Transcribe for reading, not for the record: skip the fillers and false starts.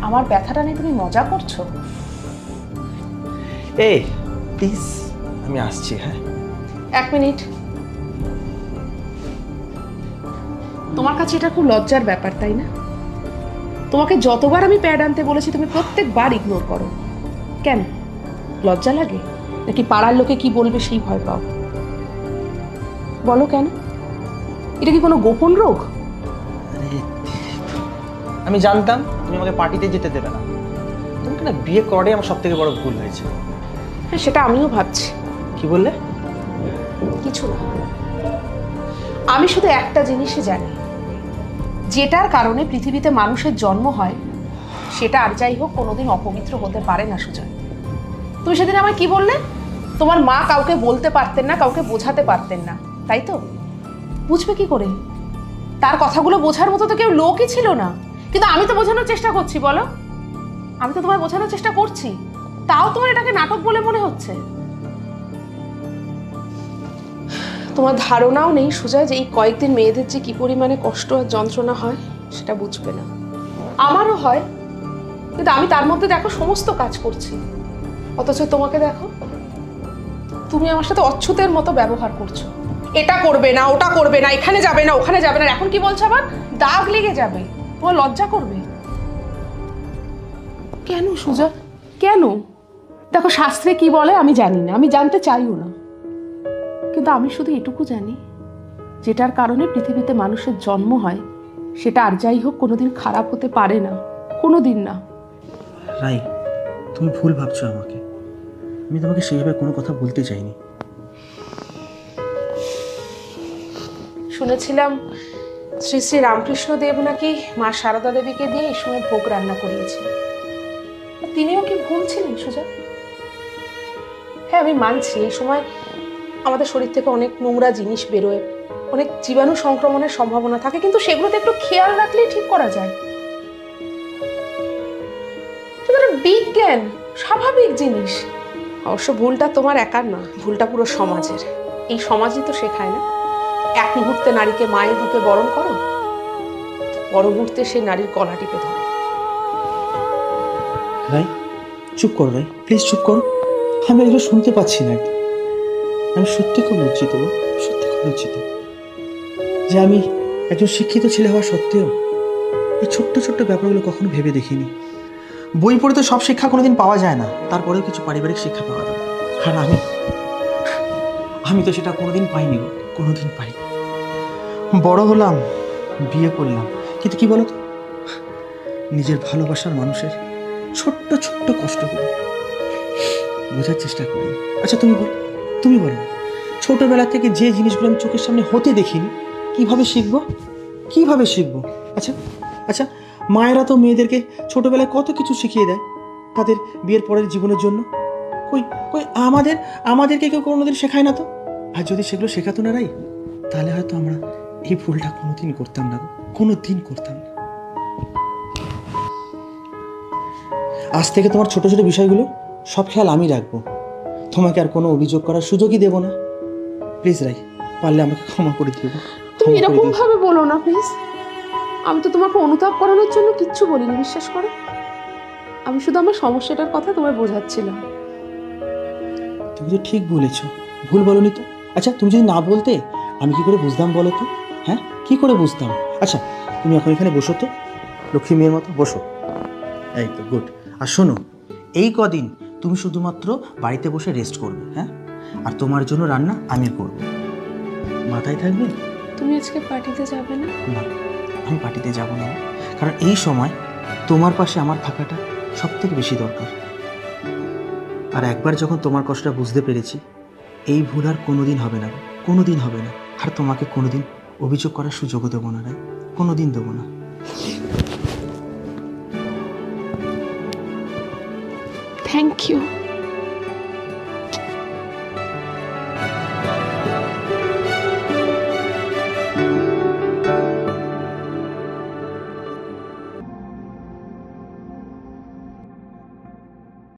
আমার ব্যথাটা নিয়ে তুমি মজা করছো? এই প্লিজ, আমি আসছি। হ্যাঁ, 1 মিনিট। তোমার কাছে এটা খুব লজ্জার ব্যাপার, তাই না? তোমাকে যতবার আমি প্যাড আনতে বলেছি তুমি প্রত্যেকবার ইগনোর করো। কেন? লজ্জা লাগে নাকি পাড়ার লোকে কি বলবে সেই ভয় পাও? বলো কেন? এটা কি কোনো গোপন রোগ? আমি জানতাম তুমি আমাকে পার্টিতে যেতে দেবে না। তোমাকে না বিয়ে করাটাই আমার সব থেকে বড় ভুল হয়েছে। হ্যাঁ, সেটা আমিও ভাবছি। কি বললে? কিছু না, আমি শুধু একটা জিনিসই জানি, যেটার কারণে পৃথিবীতে মানুষের জন্ম হয় সেটা আর যাই হোক কোনোদিন অপবিত্র হতে পারে না। সুজয়, তুমি সেদিন আমায় কি বললে? তোমার মা কাউকে বলতে পারতেন না, কাউকে বোঝাতে পারতেন না, তাই তো? বুঝবে কি করে? তার কথাগুলো বোঝার মতো তো কেউ লোকই ছিল না। কিন্তু আমি তো বোঝানোর চেষ্টা করছি, বলো। আমি তো তোমায় বোঝানোর চেষ্টা করছি, তাও তোমার এটাকে নাটক বলে মনে হচ্ছে। তোমার ধারণাও নেই সুজয় যে এই কয়েকদিন মেয়েদের যে কি পরিমাণে কষ্ট আর যন্ত্রণা হয় সেটা বুঝবে না। আমারও হয়, কিন্তু আমি তার মধ্যে দেখো সমস্ত কাজ করছি। অথচ তোমাকে দেখো, তুমি আমার সাথে অচ্ছুতের মতো ব্যবহার করছো। এটা করবে না, ওটা করবে না, এখানে যাবে না, ওখানে যাবে না। এখন কি বলছো আবার? দাগ লেগে যাবে, তোমার লজ্জা করবে। কেন সুজয়, কেন? দেখো, শাস্ত্রে কি বলে আমি জানি না, আমি জানতে চাইও না, কিন্তু আমি শুধু এটুকু জানি, যেটার কারণে পৃথিবীতে মানুষের জন্ম হয় সেটা আর যাই হোক কোনোদিন খারাপ হতে পারে না, কোনোদিন না। রাই, তুমি ভুল ভাবছো আমাকে। আমি তোমাকে সেইভাবে কোনো কথা বলতে চাইনি। শুনেছিলাম শ্রী শ্রী রামকৃষ্ণ দেব নাকি মা সারদা দেবীকে দিয়ে এই সময় ভোগ রান্না করিয়েছেন। তিনিও কি ভুল ছিলেন সুজয়? হ্যাঁ, আমি মানছি এই সময় আমাদের শরীর থেকে অনেক নোংরা জিনিস বেরোয়, অনেক জীবাণু সংক্রমণের সম্ভাবনা থাকে, কিন্তু সেগুলোতে একটু খেয়াল রাখলেই ঠিক করা যায়। সেটা বিজ্ঞান, স্বাভাবিক জিনিস। অবশ্য ভুলটা তোমার একার না, ভুলটা পুরো সমাজের। এই সমাজই তো শেখায় না, এক মুহূর্তে নারীকে মায়ের রূপে বরণ করো, পর মুহূর্তে সেই নারীর গলা টিপে ধরো। রাই, চুপ করো রাই, প্লিজ চুপ করো। আমি এগুলো শুনতে পাচ্ছি না। আমি সত্যি খুব লজ্জিত, সত্যি খুব লজ্জিত যে আমি একজন শিক্ষিত ছেলে হওয়া সত্ত্বেও এই ছোট্ট ছোট্ট ব্যাপারগুলো কখনো ভেবে দেখিনি। বই পড়ে তো সব শিক্ষা কোনোদিন পাওয়া যায় না, তারপরেও কিছু পারিবারিক শিক্ষা পাওয়া যায়। আর আমি তো সেটা কোনোদিন পাইনি গো, কোনোদিন পাইনি। বড় হলাম, বিয়ে করলাম, কিন্তু কি বলতো, নিজের ভালোবাসার মানুষের ছোট্ট ছোট্ট কষ্টগুলো বোঝার চেষ্টা করি। আচ্ছা তুমি বলো, ছোটবেলা থেকে যে জিনিসগুলো আমি চোখের সামনে হতে দেখিনি, কিভাবে শিখবো? কিভাবে শিখবো? আচ্ছা আচ্ছা, মায়েরা তো মেয়েদেরকে ছোটবেলায় কত কিছু শিখিয়ে দেয় তাদের বিয়ের পরের জীবনের জন্য। কই কই আমাদেরকে কেউ কোনোদিন শেখায় না তো। আর যদি সেগুলো শেখাতো না রাই, তাহলে হয়তো আমরা এই ভুলটা কোনোদিন করতাম না, কোনোদিন করতাম না। আজ থেকে তোমার ছোট ছোট বিষয়গুলো সব খেয়াল আমি রাখবো, তোমাকে আর কোনো অভিযোগ করার সুযোগই দেব না। প্লিজ রাই, পারলে আমাকে ক্ষমা করে দিও। তুমি এরকম ভাবে বলো না প্লিজ। আমি তো তোমাকে অনুতাপ করানোর জন্য কিচ্ছু বলিনি, বিশ্বাস করো। আমি শুধু আমার সমস্যাটার কথা তোমায় বোঝাচ্ছিলাম। তুমি তো ঠিক বলেছো, ভুল বলনি তো। আচ্ছা, তুমি যদি না বলতে আমি কি করে বুঝতাম বলো তো? হ্যাঁ, কি করে বুঝতাম? আচ্ছা, তুমি এখন এখানে বসো তো, লক্ষ্মী মেয়ের মতো বসো। এই তো গুড। আর শোনো, এই কদিন তুমি শুধুমাত্র বাড়িতে বসে রেস্ট করবে, হ্যাঁ? আর তোমার জন্য রান্না আমি করব, মাথায় থাকবে। তুমি আজকে পার্টিতে যাবে না? না, আমি পার্টিতে যাব না, কারণ এই সময় তোমার পাশে আমার থাকাটা সব থেকে বেশি দরকার। আর একবার যখন তোমার কষ্টটা বুঝতে পেরেছি, এই ভুল আর কোনোদিন হবে না, কোনোদিন হবে না। আর তোমাকে কোনোদিন অভিযোগ করার সুযোগও দেবো না, কোনোদিন দেবো না। Thank you.